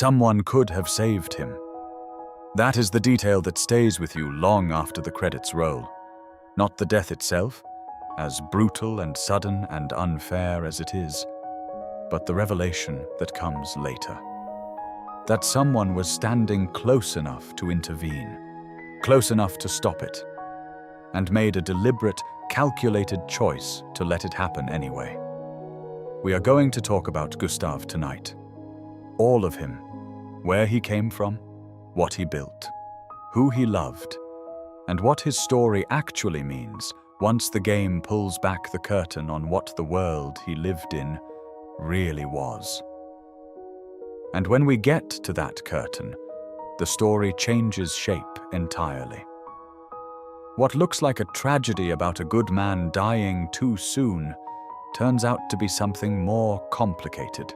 Someone could have saved him. That is the detail that stays with you long after the credits roll. Not the death itself, as brutal and sudden and unfair as it is, but the revelation that comes later. That someone was standing close enough to intervene, close enough to stop it, and made a deliberate, calculated choice to let it happen anyway. We are going to talk about Gustave tonight. All of him, where he came from, what he built, who he loved, and what his story actually means once the game pulls back the curtain on what the world he lived in really was. And when we get to that curtain, the story changes shape entirely. What looks like a tragedy about a good man dying too soon turns out to be something more complicated.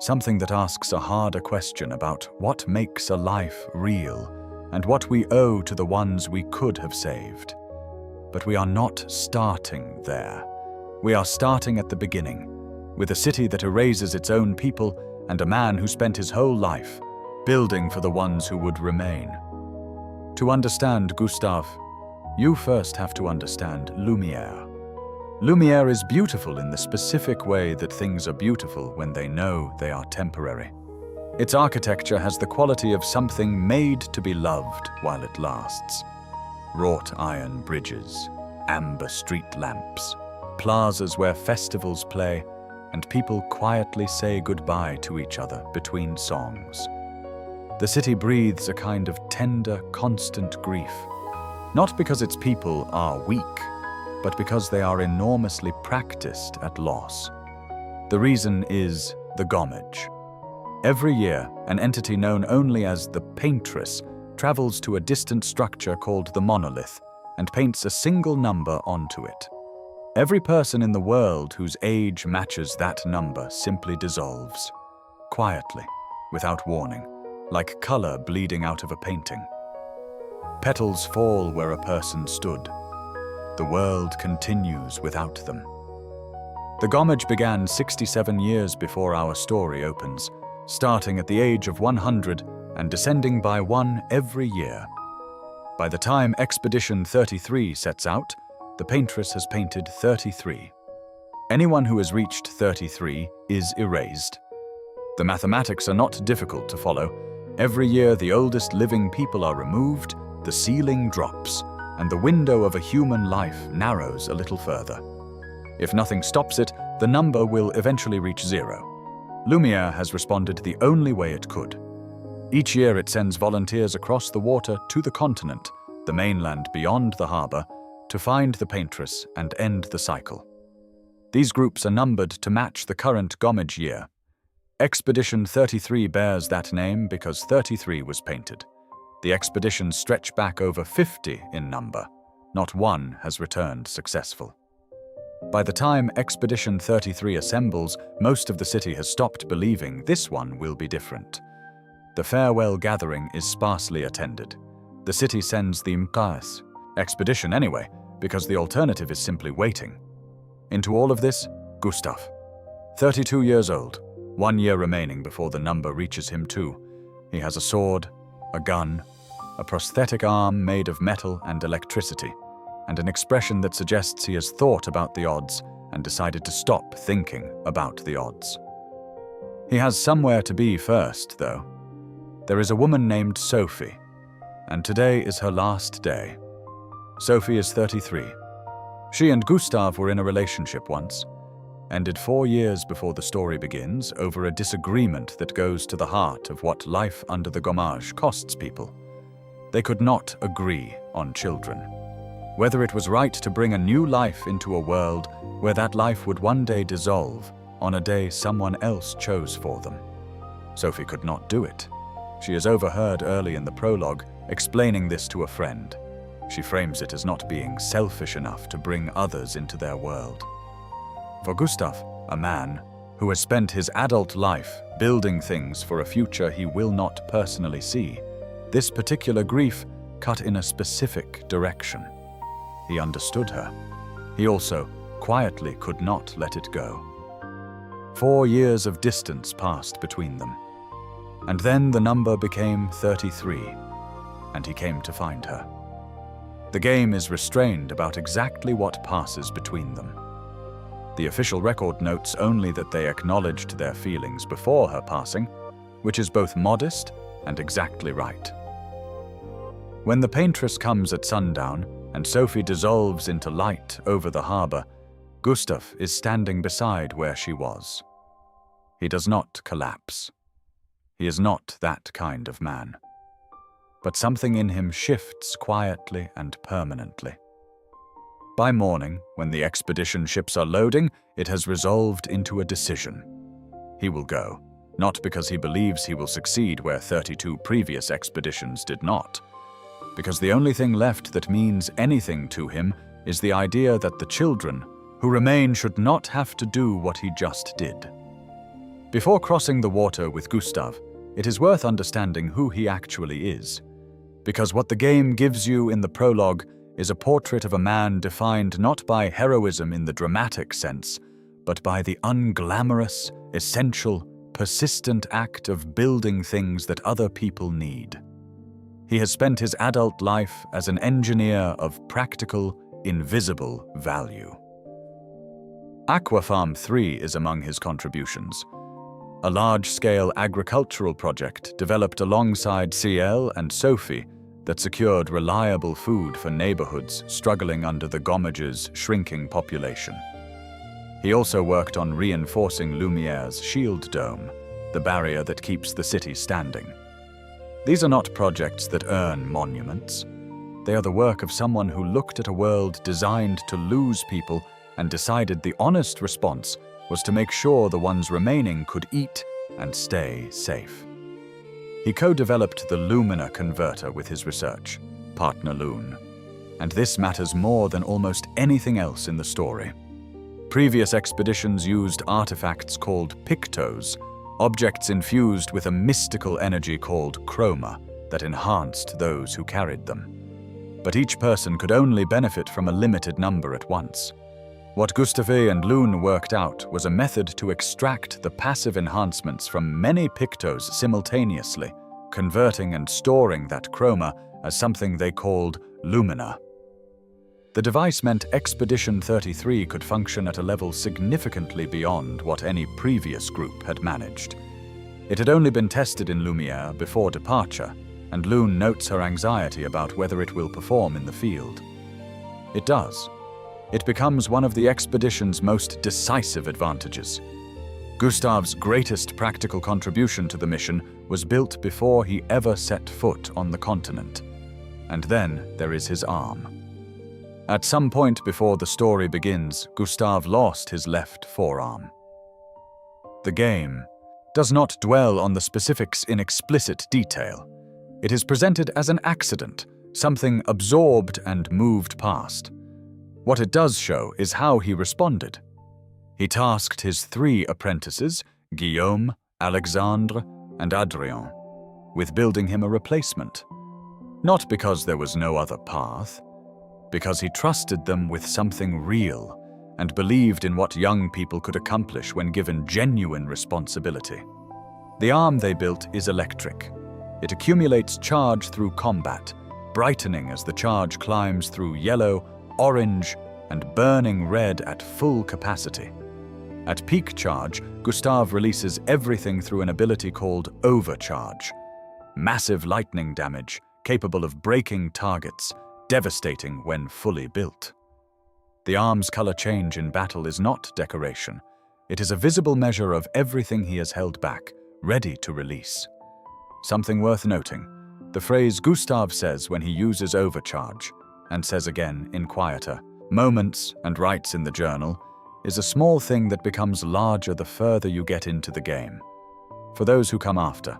Something that asks a harder question about what makes a life real and what we owe to the ones we could have saved. But we are not starting there. We are starting at the beginning, with a city that erases its own people and a man who spent his whole life building for the ones who would remain. To understand Gustave, you first have to understand Lumière. Lumière is beautiful in the specific way that things are beautiful when they know they are temporary. Its architecture has the quality of something made to be loved while it lasts. Wrought iron bridges, amber street lamps, plazas where festivals play, and people quietly say goodbye to each other between songs. The city breathes a kind of tender, constant grief, not because its people are weak, but because they are enormously practiced at loss. The reason is the gommage. Every year, an entity known only as the paintress travels to a distant structure called the monolith and paints a single number onto it. Every person in the world whose age matches that number simply dissolves, quietly, without warning, like color bleeding out of a painting. Petals fall where a person stood. The world continues without them. The gommage began 67 years before our story opens, starting at the age of 100 and descending by one every year. By the time Expedition 33 sets out, the paintress has painted 33. Anyone who has reached 33 is erased. The mathematics are not difficult to follow. Every year the oldest living people are removed, the ceiling drops, and the window of a human life narrows a little further. If nothing stops it, the number will eventually reach 0. Lumière has responded the only way it could. Each year it sends volunteers across the water to the continent, the mainland beyond the harbor, to find the paintress and end the cycle. These groups are numbered to match the current gommage year. Expedition 33 bears that name because 33 was painted. The expeditions stretch back over 50 in number. Not one has returned successful. By the time Expedition 33 assembles, most of the city has stopped believing this one will be different. The farewell gathering is sparsely attended. The city sends the Mqas expedition anyway, because the alternative is simply waiting. Into all of this, Gustave. 32 years old, 1 year remaining before the number reaches him too. He has a sword, a gun, a prosthetic arm made of metal and electricity, and an expression that suggests he has thought about the odds and decided to stop thinking about the odds. He has somewhere to be first, though. There is a woman named Sophie, and today is her last day. Sophie is 33. She and Gustave were in a relationship once, ended 4 years before the story begins over a disagreement that goes to the heart of what life under the gommage costs people. They could not agree on children. Whether it was right to bring a new life into a world where that life would one day dissolve on a day someone else chose for them. Sophie could not do it. She is overheard early in the prologue explaining this to a friend. She frames it as not being selfish enough to bring others into their world. For Gustave, a man who has spent his adult life building things for a future he will not personally see, this particular grief cut in a specific direction. He understood her. He also quietly could not let it go. 4 years of distance passed between them. And then the number became 33, and he came to find her. The game is restrained about exactly what passes between them. The official record notes only that they acknowledged their feelings before her passing, which is both modest and exactly right. When the paintress comes at sundown and Sophie dissolves into light over the harbor, Gustave is standing beside where she was. He does not collapse. He is not that kind of man. But something in him shifts quietly and permanently. By morning, when the expedition ships are loading, it has resolved into a decision. He will go, not because he believes he will succeed where 32 previous expeditions did not, because the only thing left that means anything to him is the idea that the children who remain should not have to do what he just did. Before crossing the water with Gustave, it is worth understanding who he actually is, because what the game gives you in the prologue is a portrait of a man defined not by heroism in the dramatic sense, but by the unglamorous, essential, persistent act of building things that other people need. He has spent his adult life as an engineer of practical, invisible value. Aquafarm 3 is among his contributions, a large-scale agricultural project developed alongside Maelle and Sophie that secured reliable food for neighborhoods struggling under the Gommage's shrinking population. He also worked on reinforcing Lumière's shield dome, the barrier that keeps the city standing. These are not projects that earn monuments. They are the work of someone who looked at a world designed to lose people and decided the honest response was to make sure the ones remaining could eat and stay safe. He co-developed the Lumière converter with his research partner Loon, and this matters more than almost anything else in the story. Previous expeditions used artifacts called pictos, objects infused with a mystical energy called chroma that enhanced those who carried them. But each person could only benefit from a limited number at once. What Gustave and Loon worked out was a method to extract the passive enhancements from many pictos simultaneously, converting and storing that chroma as something they called lumina. The device meant Expedition 33 could function at a level significantly beyond what any previous group had managed. It had only been tested in Lumière before departure, and Loon notes her anxiety about whether it will perform in the field. It does. It becomes one of the expedition's most decisive advantages. Gustave's greatest practical contribution to the mission was built before he ever set foot on the continent. And then there is his arm. At some point before the story begins, Gustave lost his left forearm. The game does not dwell on the specifics in explicit detail. It is presented as an accident, something absorbed and moved past. What it does show is how he responded. He tasked his 3 apprentices, Guillaume, Alexandre, and Adrien, with building him a replacement. Not because there was no other path, because he trusted them with something real and believed in what young people could accomplish when given genuine responsibility. The arm they built is electric. It accumulates charge through combat, brightening as the charge climbs through yellow, orange, and burning red at full capacity. At peak charge, Gustave releases everything through an ability called overcharge. Massive lightning damage, capable of breaking targets, devastating when fully built. The arm's color change in battle is not decoration. It is a visible measure of everything he has held back, ready to release. Something worth noting, the phrase Gustave says when he uses overcharge, and says again in quieter moments and writes in the journal, is a small thing that becomes larger the further you get into the game. For those who come after,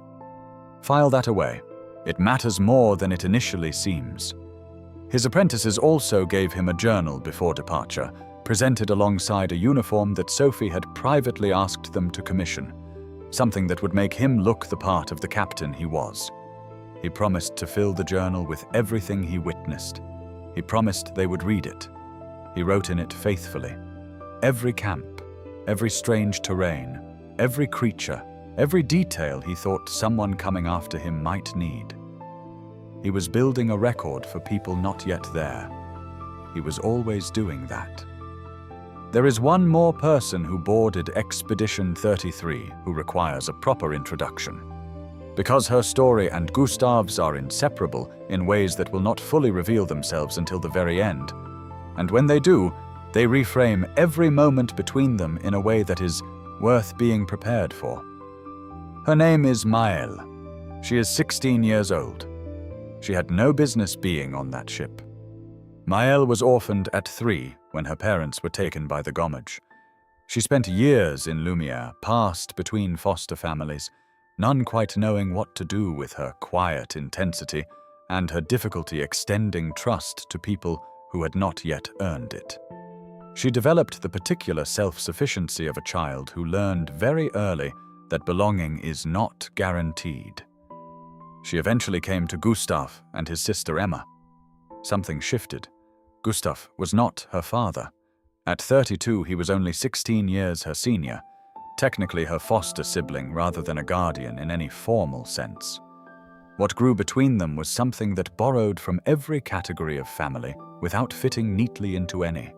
file that away. It matters more than it initially seems. His apprentices also gave him a journal before departure, presented alongside a uniform that Sophie had privately asked them to commission, something that would make him look the part of the captain he was. He promised to fill the journal with everything he witnessed. He promised they would read it. He wrote in it faithfully. Every camp, every strange terrain, every creature, every detail he thought someone coming after him might need. He was building a record for people not yet there. He was always doing that. There is one more person who boarded Expedition 33 who requires a proper introduction. Because her story and Gustave's are inseparable in ways that will not fully reveal themselves until the very end. And when they do, they reframe every moment between them in a way that is worth being prepared for. Her name is Maelle. She is 16 years old. She had no business being on that ship. Maelle was orphaned at 3 when her parents were taken by the Gommage. She spent years in Lumière, passed between foster families, none quite knowing what to do with her quiet intensity and her difficulty extending trust to people who had not yet earned it. She developed the particular self-sufficiency of a child who learned very early that belonging is not guaranteed. She eventually came to Gustave and his sister Emma. Something shifted. Gustave was not her father. At 32, he was only 16 years her senior, technically her foster sibling rather than a guardian in any formal sense. What grew between them was something that borrowed from every category of family without fitting neatly into any.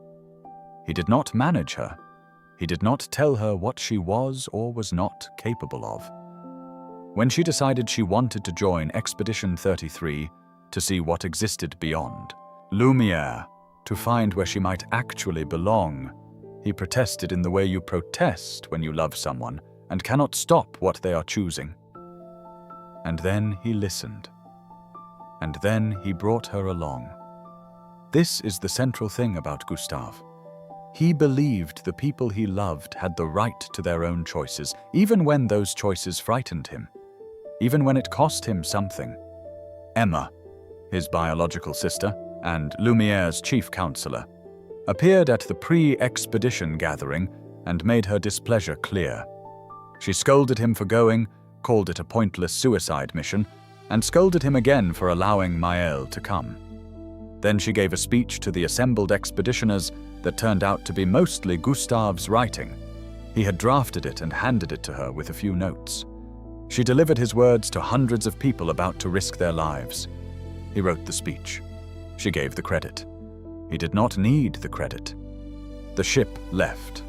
He did not manage her. He did not tell her what she was or was not capable of. When she decided she wanted to join Expedition 33 to see what existed beyond, Lumière, to find where she might actually belong, he protested in the way you protest when you love someone and cannot stop what they are choosing. And then he listened. And then he brought her along. This is the central thing about Gustave. He believed the people he loved had the right to their own choices, even when those choices frightened him, even when it cost him something. Emma, his biological sister, and Lumière's chief counselor, appeared at the pre-expedition gathering and made her displeasure clear. She scolded him for going, called it a pointless suicide mission, and scolded him again for allowing Maelle to come. Then she gave a speech to the assembled expeditioners that turned out to be mostly Gustave's writing. He had drafted it and handed it to her with a few notes. She delivered his words to hundreds of people about to risk their lives. He wrote the speech. She gave the credit. He did not need the credit. The ship left.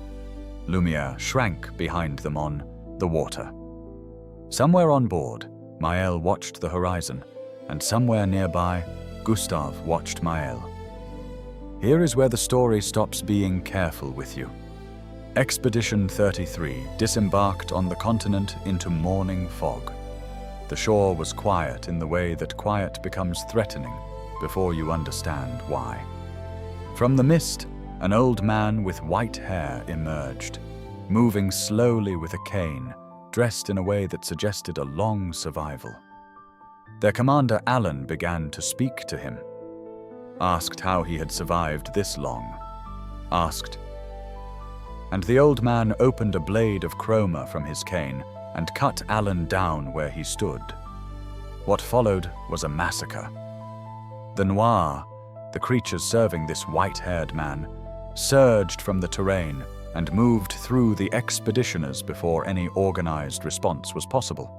Lumière shrank behind them on the water. Somewhere on board, Maelle watched the horizon, and somewhere nearby, Gustave watched Maelle. Here is where the story stops being careful with you. Expedition 33 disembarked on the continent into morning fog. The shore was quiet in the way that quiet becomes threatening before you understand why. From the mist, an old man with white hair emerged, moving slowly with a cane, dressed in a way that suggested a long survival. Their commander Alan began to speak to him, asked how he had survived this long, and the old man opened a blade of chroma from his cane and cut Alan down where he stood. What followed was a massacre. The Noir, the creatures serving this white-haired man, surged from the terrain and moved through the expeditioners before any organized response was possible.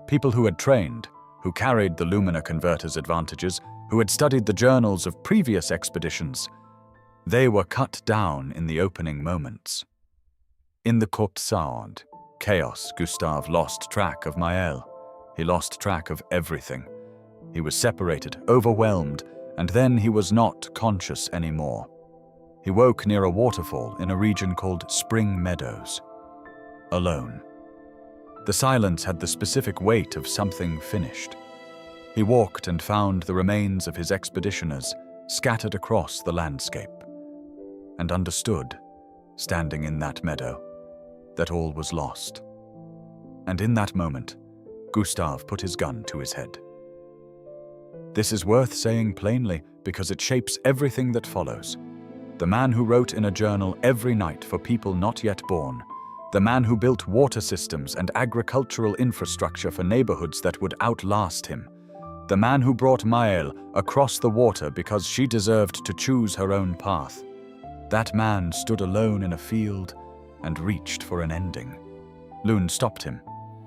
People who had trained, who carried the Lumina converter's advantages, who had studied the journals of previous expeditions, they were cut down in the opening moments. In the Côte Saoud chaos, Gustave lost track of Maelle. He lost track of everything. He was separated, overwhelmed, and then he was not conscious anymore. He woke near a waterfall in a region called Spring Meadows, alone. The silence had the specific weight of something finished. He walked and found the remains of his expeditioners scattered across the landscape, and understood, standing in that meadow, that all was lost. And in that moment, Gustave put his gun to his head. This is worth saying plainly because it shapes everything that follows. The man who wrote in a journal every night for people not yet born, the man who built water systems and agricultural infrastructure for neighborhoods that would outlast him, the man who brought Maelle across the water because she deserved to choose her own path. That man stood alone in a field and reached for an ending. Lune stopped him.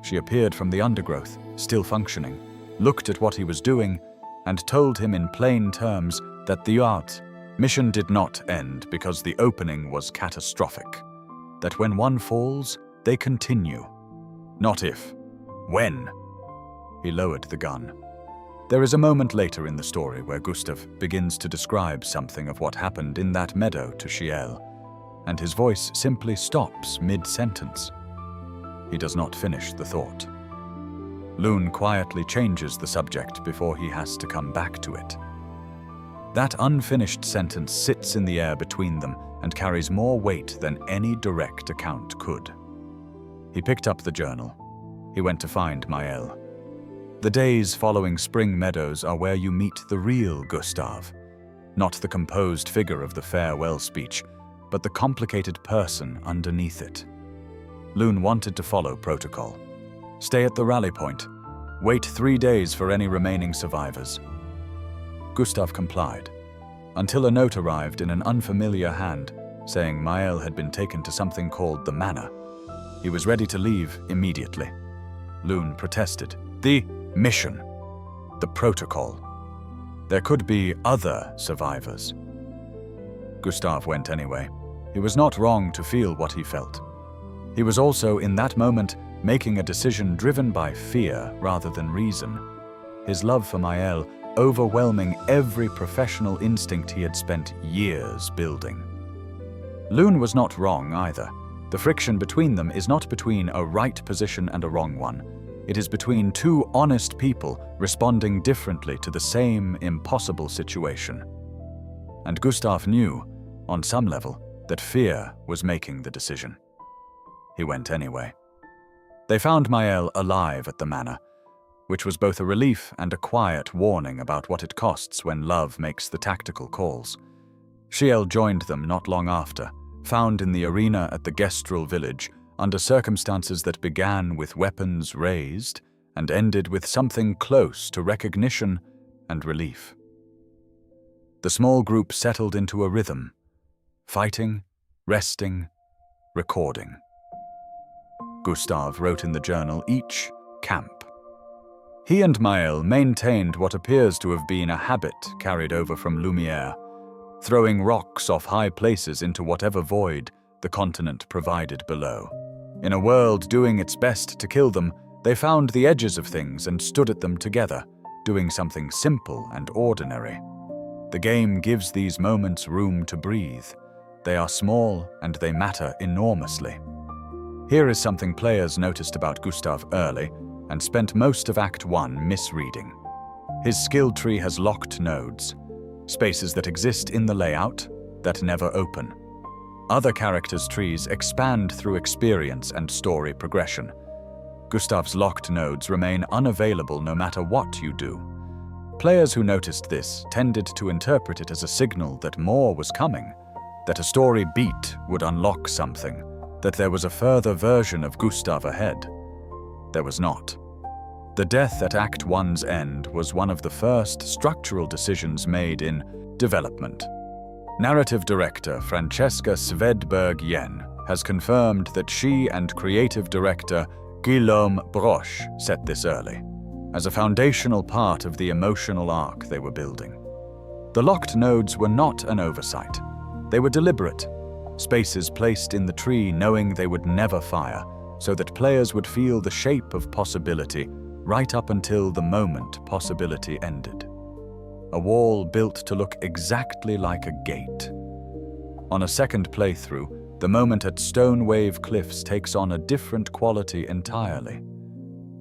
She appeared from the undergrowth, still functioning, looked at what he was doing, and told him in plain terms that the art mission did not end because the opening was catastrophic. That when one falls, they continue. Not if. When. He lowered the gun. There is a moment later in the story where Gustave begins to describe something of what happened in that meadow to Maelle, and his voice simply stops mid-sentence. He does not finish the thought. Lune quietly changes the subject before he has to come back to it. That unfinished sentence sits in the air between them and carries more weight than any direct account could. He picked up the journal. He went to find Maelle. The days following Spring Meadows are where you meet the real Gustave, not the composed figure of the farewell speech, but the complicated person underneath it. Lune wanted to follow protocol. Stay at the rally point. Wait 3 days for any remaining survivors. Gustave complied, until a note arrived in an unfamiliar hand, saying Maelle had been taken to something called the Manor. He was ready to leave immediately. Lune protested. The mission. The protocol. There could be other survivors. Gustave went anyway. He was not wrong to feel what he felt. He was also, in that moment, making a decision driven by fear rather than reason. His love for Maelle overwhelming every professional instinct he had spent years building. Lune was not wrong either. The friction between them is not between a right position and a wrong one. It is between two honest people responding differently to the same impossible situation. And Gustave knew, on some level, that fear was making the decision. He went anyway. They found Maelle alive at the manor, which was both a relief and a quiet warning about what it costs when love makes the tactical calls. Maelle joined them not long after, found in the arena at the Gestrel village under circumstances that began with weapons raised and ended with something close to recognition and relief. The small group settled into a rhythm, fighting, resting, recording. Gustave wrote in the journal each camp. He and Maelle maintained what appears to have been a habit carried over from Lumière, throwing rocks off high places into whatever void the continent provided below. In a world doing its best to kill them, they found the edges of things and stood at them together, doing something simple and ordinary. The game gives these moments room to breathe. They are small and they matter enormously. Here is something players noticed about Gustave early and spent most of Act 1 misreading. His skill tree has locked nodes, spaces that exist in the layout that never open. Other characters' trees expand through experience and story progression. Gustave's locked nodes remain unavailable no matter what you do. Players who noticed this tended to interpret it as a signal that more was coming, that a story beat would unlock something, that there was a further version of Gustave ahead. There was not. The death at Act 1's end was one of the first structural decisions made in development. Narrative director Francesca Svedberg-Yen has confirmed that she and creative director Guillaume Broche set this early, as a foundational part of the emotional arc they were building. The locked nodes were not an oversight. They were deliberate, spaces placed in the tree knowing they would never fire, so that players would feel the shape of possibility right up until the moment possibility ended. A wall built to look exactly like a gate. On a second playthrough, the moment at Stone Wave Cliffs takes on a different quality entirely.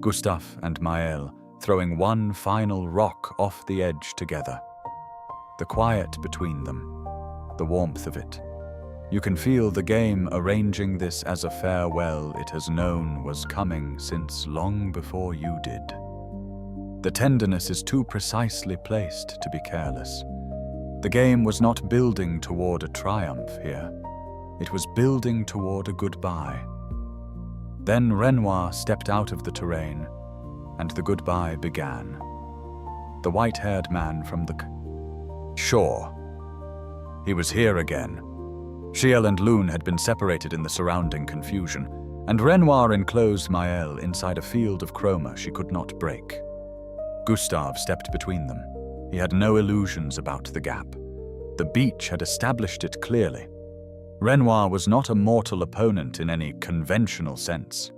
Gustave and Maelle throwing one final rock off the edge together. The quiet between them, the warmth of it. You can feel the game arranging this as a farewell it has known was coming since long before you did. The tenderness is too precisely placed to be careless. The game was not building toward a triumph here. It was building toward a goodbye. Then Renoir stepped out of the terrain, and the goodbye began. The white-haired man from the shore. He was here again. Maelle and Lune had been separated in the surrounding confusion, and Renoir enclosed Maelle inside a field of chroma she could not break. Gustave stepped between them. He had no illusions about the gap. The beach had established it clearly. Renoir was not a mortal opponent in any conventional sense.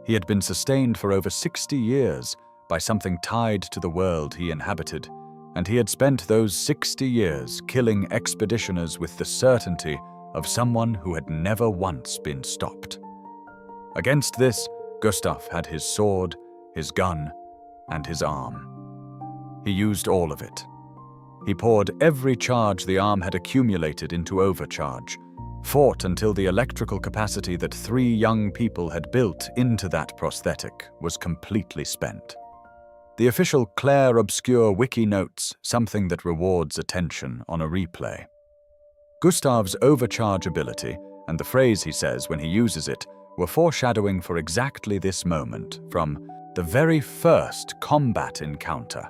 He had been sustained for over 60 years by something tied to the world he inhabited, and he had spent those 60 years killing expeditioners with the certainty of someone who had never once been stopped. Against this, Gustave had his sword, his gun, and his arm. He used all of it. He poured every charge the arm had accumulated into overcharge, fought until the electrical capacity that 3 young people had built into that prosthetic was completely spent. The official Clair Obscur wiki notes something that rewards attention on a replay. Gustave's overcharge ability and the phrase he says when he uses it were foreshadowing for exactly this moment from the very first combat encounter.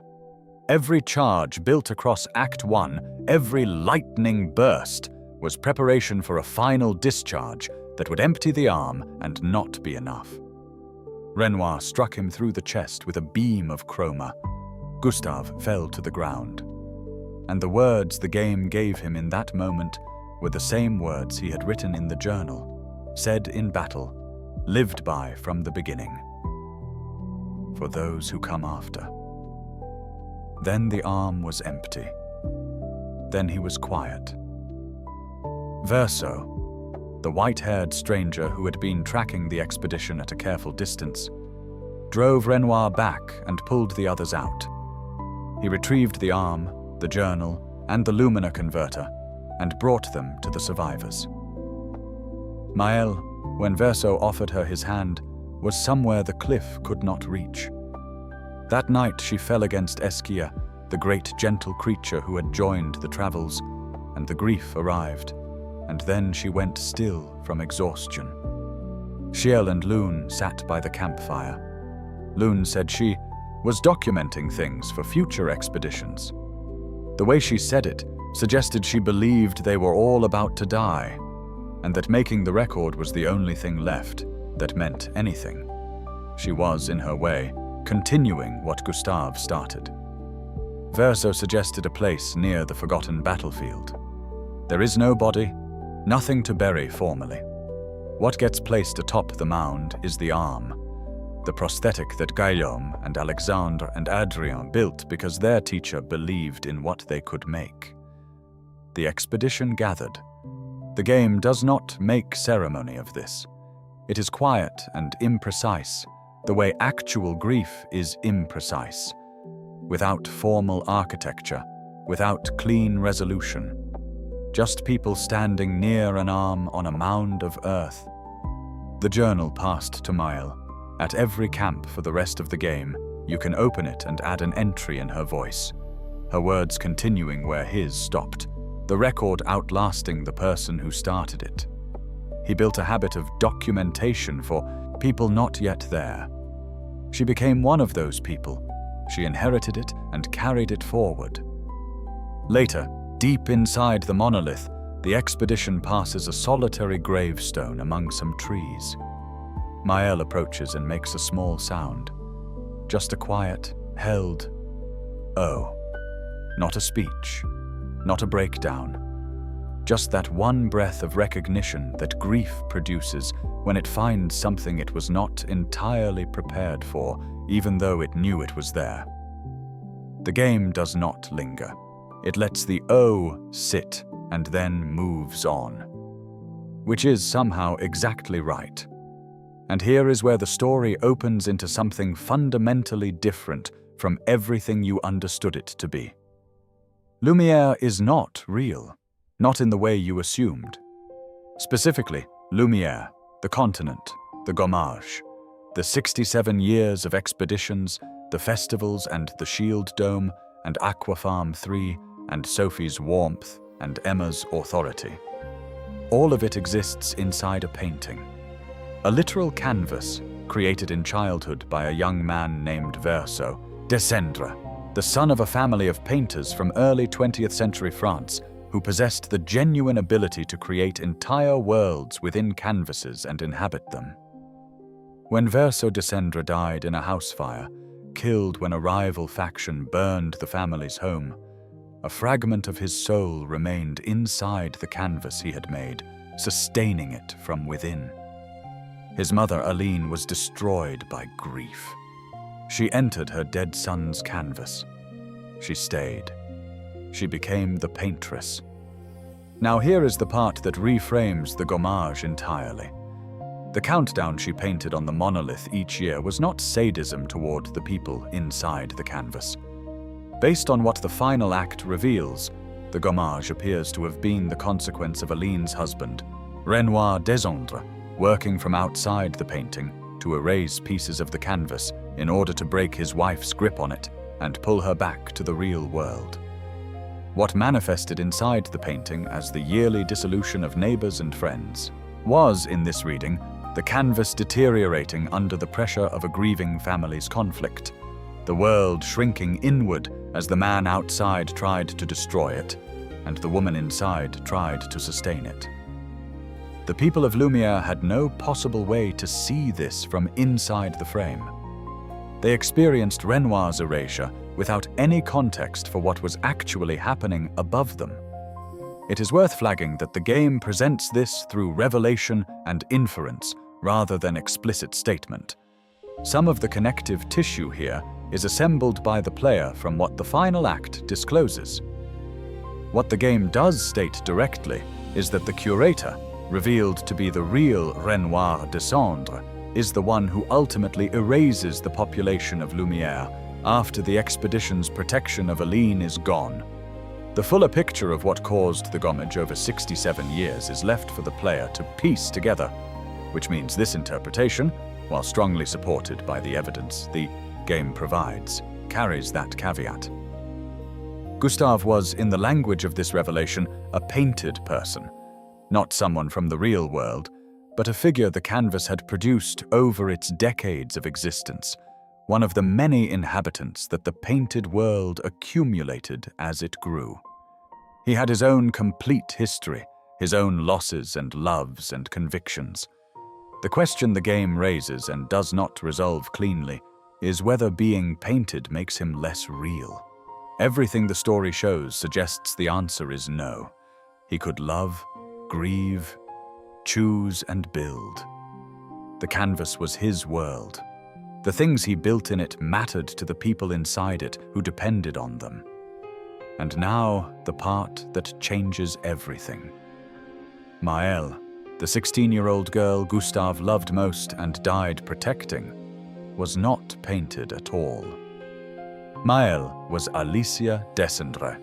Every charge built across Act 1, every lightning burst, was preparation for a final discharge that would empty the arm and not be enough. Renoir struck him through the chest with a beam of chroma. Gustave fell to the ground. And the words the game gave him in that moment were the same words he had written in the journal, said in battle, lived by from the beginning. For those who come after. Then the arm was empty. Then he was quiet. Verso, the white-haired stranger who had been tracking the expedition at a careful distance, drove Renoir back and pulled the others out. He retrieved the arm, the journal, and the Lumière converter, and brought them to the survivors. Maelle, when Verso offered her his hand, was somewhere the cliff could not reach. That night she fell against Esquia, the great gentle creature who had joined the travels, and the grief arrived, and then she went still from exhaustion. Chiel and Lune sat by the campfire. Lune said she was documenting things for future expeditions. The way she said it suggested she believed they were all about to die, and that making the record was the only thing left that meant anything. She was, in her way, continuing what Gustave started. Verso suggested a place near the forgotten battlefield. There is no body, nothing to bury formally. What gets placed atop the mound is the arm, the prosthetic that Guillaume and Alexandre and Adrien built because their teacher believed in what they could make. The expedition gathered. The game does not make ceremony of this. It is quiet and imprecise, the way actual grief is imprecise, without formal architecture, without clean resolution. Just people standing near an arm on a mound of earth. The journal passed to Maelle. At every camp for the rest of the game, you can open it and add an entry in her voice, her words continuing where his stopped, the record outlasting the person who started it. He built a habit of documentation for people not yet there. She became one of those people. She inherited it and carried it forward. Later, deep inside the monolith, the expedition passes a solitary gravestone among some trees. Maelle approaches and makes a small sound. Just a quiet, held "oh." Not a speech, not a breakdown. Just that one breath of recognition that grief produces when it finds something it was not entirely prepared for, even though it knew it was there. The game does not linger. It lets the "oh" sit and then moves on, which is somehow exactly right. And here is where the story opens into something fundamentally different from everything you understood it to be. Lumière is not real, not in the way you assumed. Specifically, Lumière, the continent, the gommage, the 67 years of expeditions, the festivals and the Shield Dome, and Aquafarm 3, and Sophie's warmth, and Emma's authority. All of it exists inside a painting. A literal canvas created in childhood by a young man named Verso, Descendre, the son of a family of painters from early 20th century France who possessed the genuine ability to create entire worlds within canvases and inhabit them. When Verso Descendre died in a house fire, killed when a rival faction burned the family's home, a fragment of his soul remained inside the canvas he had made, sustaining it from within. His mother, Aline, was destroyed by grief. She entered her dead son's canvas. She stayed. She became the paintress. Now here is the part that reframes the gommage entirely. The countdown she painted on the monolith each year was not sadism toward the people inside the canvas. Based on what the final act reveals, the gommage appears to have been the consequence of Aline's husband, Renoir Descendre, working from outside the painting to erase pieces of the canvas in order to break his wife's grip on it and pull her back to the real world. What manifested inside the painting as the yearly dissolution of neighbors and friends was, in this reading, the canvas deteriorating under the pressure of a grieving family's conflict, the world shrinking inward as the man outside tried to destroy it, and the woman inside tried to sustain it. The people of Lumière had no possible way to see this from inside the frame. They experienced Renoir's erasure without any context for what was actually happening above them. It is worth flagging that the game presents this through revelation and inference rather than explicit statement. Some of the connective tissue here is assembled by the player from what the final act discloses. What the game does state directly is that the curator, revealed to be the real Renoir Descendre, is the one who ultimately erases the population of Lumière after the expedition's protection of Aline is gone. The fuller picture of what caused the gommage over 67 years is left for the player to piece together, which means this interpretation, while strongly supported by the evidence the game provides, carries that caveat. Gustave was, in the language of this revelation, a painted person, not someone from the real world, but a figure the canvas had produced over its decades of existence, one of the many inhabitants that the painted world accumulated as it grew. He had his own complete history, his own losses and loves and convictions. The question the game raises and does not resolve cleanly is whether being painted makes him less real. Everything the story shows suggests the answer is no. He could love, grieve, choose and build. The canvas was his world. The things he built in it mattered to the people inside it who depended on them. And now, the part that changes everything. Maelle, the 16-year-old girl Gustave loved most and died protecting, was not painted at all. Maelle was Alicia Descendre,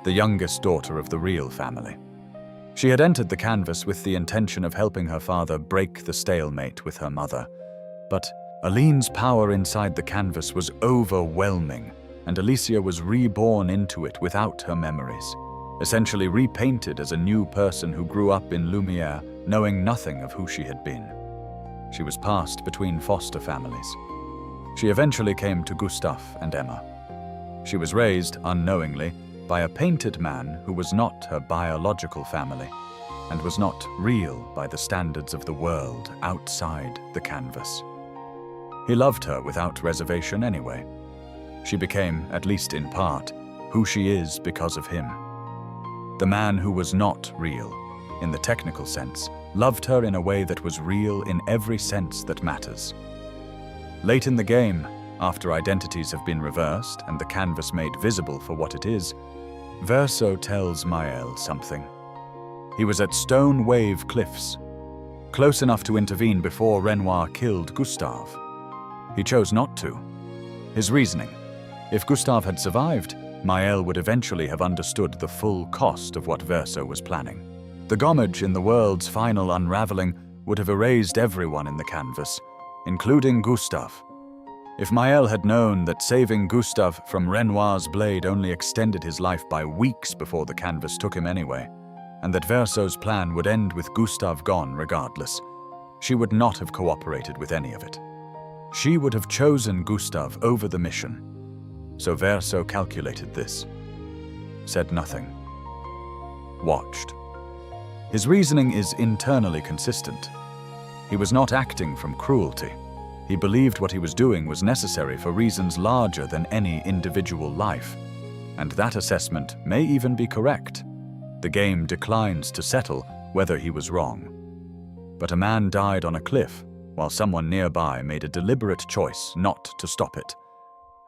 the youngest daughter of the real family. She had entered the canvas with the intention of helping her father break the stalemate with her mother. But Aline's power inside the canvas was overwhelming, and Alicia was reborn into it without her memories, essentially repainted as a new person who grew up in Lumière, knowing nothing of who she had been. She was passed between foster families. She eventually came to Gustave and Emma. She was raised, unknowingly, by a painted man who was not her biological family and was not real by the standards of the world outside the canvas. He loved her without reservation anyway. She became, at least in part, who she is because of him. The man who was not real, in the technical sense, loved her in a way that was real in every sense that matters. Late in the game, after identities have been reversed and the canvas made visible for what it is, Verso tells Maelle something. He was at Stone Wave Cliffs, close enough to intervene before Renoir killed Gustave. He chose not to. His reasoning: if Gustave had survived, Maelle would eventually have understood the full cost of what Verso was planning. The gommage in the world's final unraveling would have erased everyone in the canvas, including Gustave. If Maelle had known that saving Gustave from Renoir's blade only extended his life by weeks before the canvas took him anyway, and that Verso's plan would end with Gustave gone regardless, she would not have cooperated with any of it. She would have chosen Gustave over the mission. So Verso calculated this, said nothing, watched. His reasoning is internally consistent. He was not acting from cruelty. He believed what he was doing was necessary for reasons larger than any individual life, and that assessment may even be correct. The game declines to settle whether he was wrong. But a man died on a cliff while someone nearby made a deliberate choice not to stop it.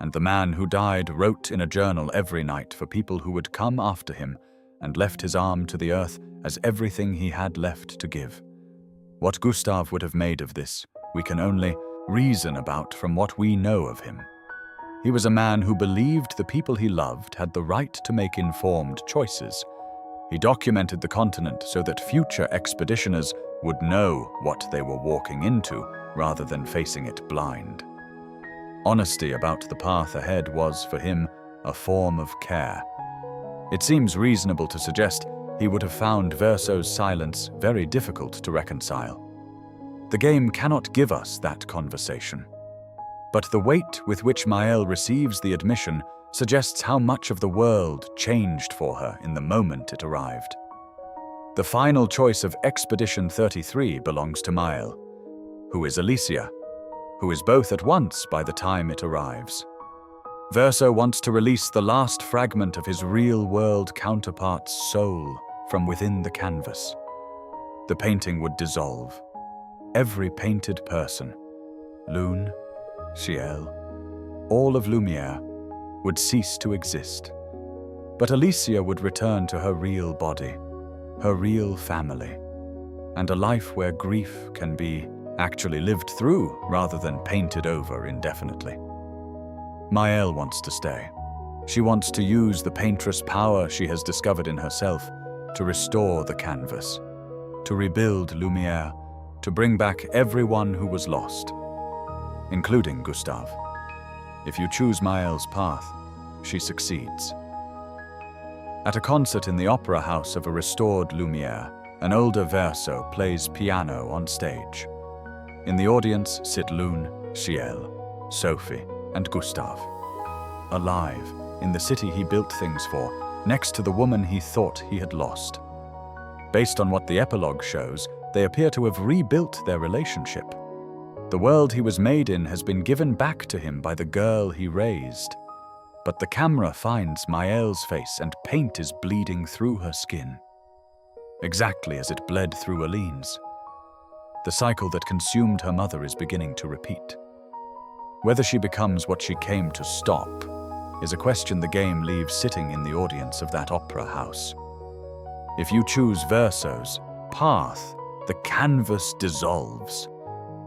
And the man who died wrote in a journal every night for people who would come after him and left his arm to the earth as everything he had left to give. What Gustave would have made of this, we can only reason about from what we know of him. He was a man who believed the people he loved had the right to make informed choices. He documented the continent so that future expeditioners would know what they were walking into rather than facing it blind. Honesty about the path ahead was, for him, a form of care. It seems reasonable to suggest he would have found Verso's silence very difficult to reconcile. The game cannot give us that conversation. But the weight with which Maelle receives the admission suggests how much of the world changed for her in the moment it arrived. The final choice of Expedition 33 belongs to Maelle, who is Alicia, who is both at once by the time it arrives. Verso wants to release the last fragment of his real-world counterpart's soul from within the canvas. The painting would dissolve. Every painted person, Lune, Ciel, all of Lumière, would cease to exist. But Alicia would return to her real body, her real family, and a life where grief can be actually lived through rather than painted over indefinitely. Maelle wants to stay. She wants to use the paintress power she has discovered in herself to restore the canvas, to rebuild Lumière, to bring back everyone who was lost, including Gustave. If you choose Maelle's path, she succeeds. At a concert in the opera house of a restored Lumière, an older Verso plays piano on stage. In the audience sit Lune, Ciel, Sophie, and Gustave. Alive, in the city he built things for, next to the woman he thought he had lost. Based on what the epilogue shows, they appear to have rebuilt their relationship. The world he was made in has been given back to him by the girl he raised. But the camera finds Maelle's face and paint is bleeding through her skin, exactly as it bled through Aline's. The cycle that consumed her mother is beginning to repeat. Whether she becomes what she came to stop is a question the game leaves sitting in the audience of that opera house. If you choose Verso's path, the canvas dissolves.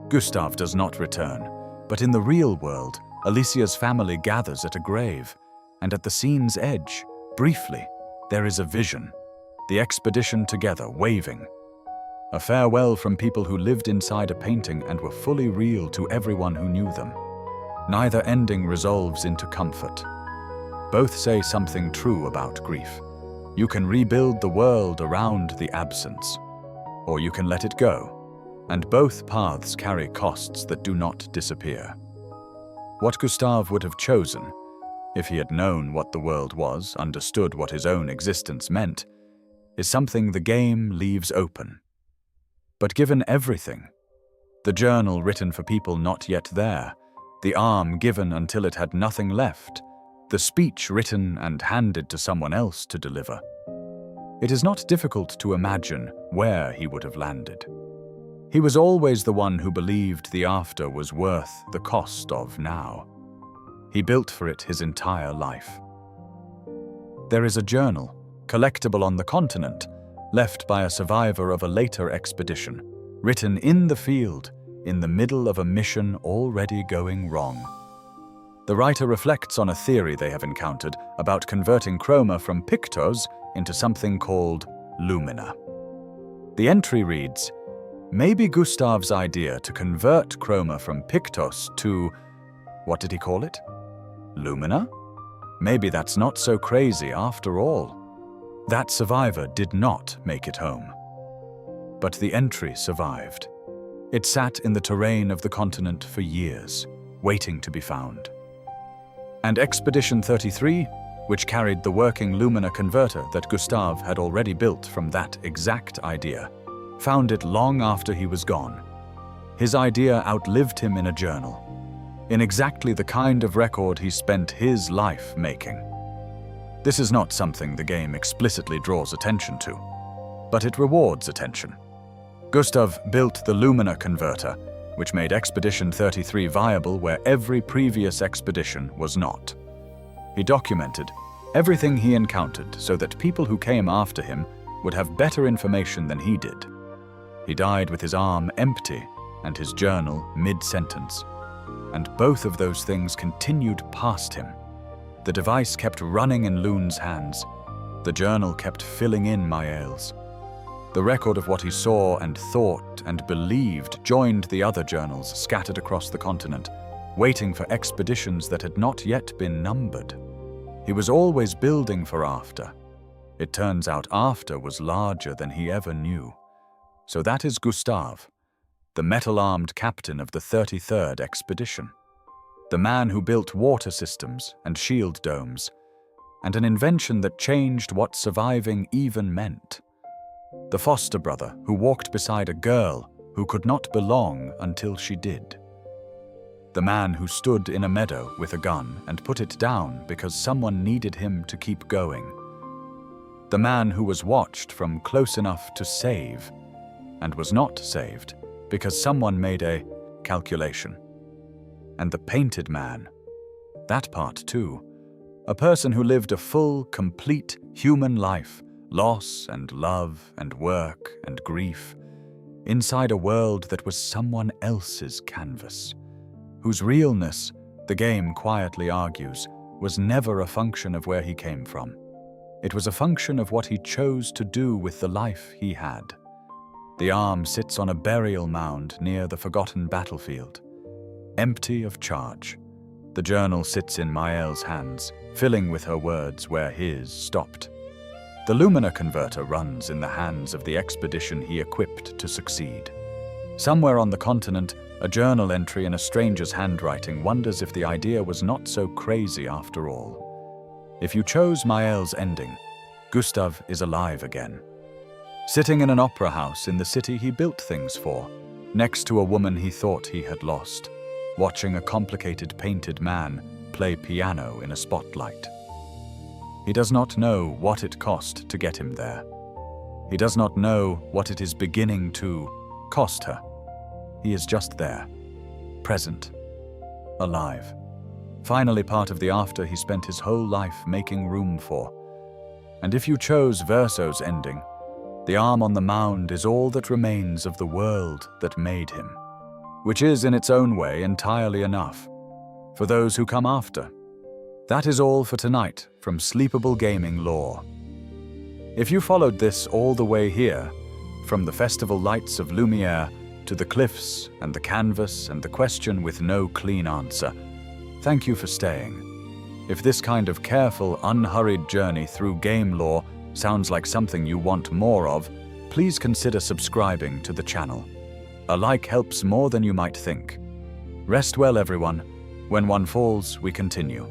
Gustave does not return, but in the real world, Alicia's family gathers at a grave, and at the scene's edge, briefly, there is a vision, the expedition together, waving. A farewell from people who lived inside a painting and were fully real to everyone who knew them. Neither ending resolves into comfort. Both say something true about grief. You can rebuild the world around the absence, or you can let it go, and both paths carry costs that do not disappear. What Gustave would have chosen, if he had known what the world was, understood what his own existence meant, is something the game leaves open. But given everything, the journal written for people not yet there, the arm given until it had nothing left, the speech written and handed to someone else to deliver, it is not difficult to imagine where he would have landed. He was always the one who believed the after was worth the cost of now. He built for it his entire life. There is a journal, collectible on the continent, left by a survivor of a later expedition, written in the field, in the middle of a mission already going wrong. The writer reflects on a theory they have encountered about converting chroma from pictos into something called lumina. The entry reads, maybe Gustave's idea to convert chroma from pictos to, what did he call it? Lumina? Maybe that's not so crazy after all. That survivor did not make it home. But the entry survived. It sat in the terrain of the continent for years, waiting to be found. And Expedition 33, which carried the working Lumina converter that Gustave had already built from that exact idea, found it long after he was gone. His idea outlived him in a journal, in exactly the kind of record he spent his life making. This is not something the game explicitly draws attention to, but it rewards attention. Gustave built the Lumière converter, which made Expedition 33 viable where every previous expedition was not. He documented everything he encountered so that people who came after him would have better information than he did. He died with his arm empty and his journal mid-sentence, and both of those things continued past him. The device kept running in Loon's hands. The journal kept filling in Maelle's. The record of what he saw and thought and believed joined the other journals scattered across the continent, waiting for expeditions that had not yet been numbered. He was always building for after. It turns out after was larger than he ever knew. So that is Gustave, the metal-armed captain of the 33rd expedition, the man who built water systems and shield domes, and an invention that changed what surviving even meant. The foster brother who walked beside a girl who could not belong until she did. The man who stood in a meadow with a gun and put it down because someone needed him to keep going. The man who was watched from close enough to save and was not saved because someone made a calculation. And the painted man, that part too, a person who lived a full, complete human life, loss and love and work and grief, inside a world that was someone else's canvas, whose realness, the game quietly argues, was never a function of where he came from. It was a function of what he chose to do with the life he had. The arm sits on a burial mound near the forgotten battlefield, empty of charge. The journal sits in Maelle's hands, filling with her words where his stopped. The Lumière converter runs in the hands of the expedition he equipped to succeed. Somewhere on the continent, a journal entry in a stranger's handwriting wonders if the idea was not so crazy after all. If you chose Maelle's ending, Gustave is alive again. Sitting in an opera house in the city he built things for, next to a woman he thought he had lost, watching a complicated painted man play piano in a spotlight. He does not know what it cost to get him there. He does not know what it is beginning to cost her. He is just there, present, alive. Finally part of the after he spent his whole life making room for. And if you chose Verso's ending, the arm on the mound is all that remains of the world that made him, which is in its own way entirely enough for those who come after. That is all for tonight from Sleepable Gaming Lore. If you followed this all the way here, from the festival lights of Lumière to the cliffs and the canvas and the question with no clean answer, thank you for staying. If this kind of careful, unhurried journey through game lore sounds like something you want more of, please consider subscribing to the channel. A like helps more than you might think. Rest well, everyone. When one falls, we continue.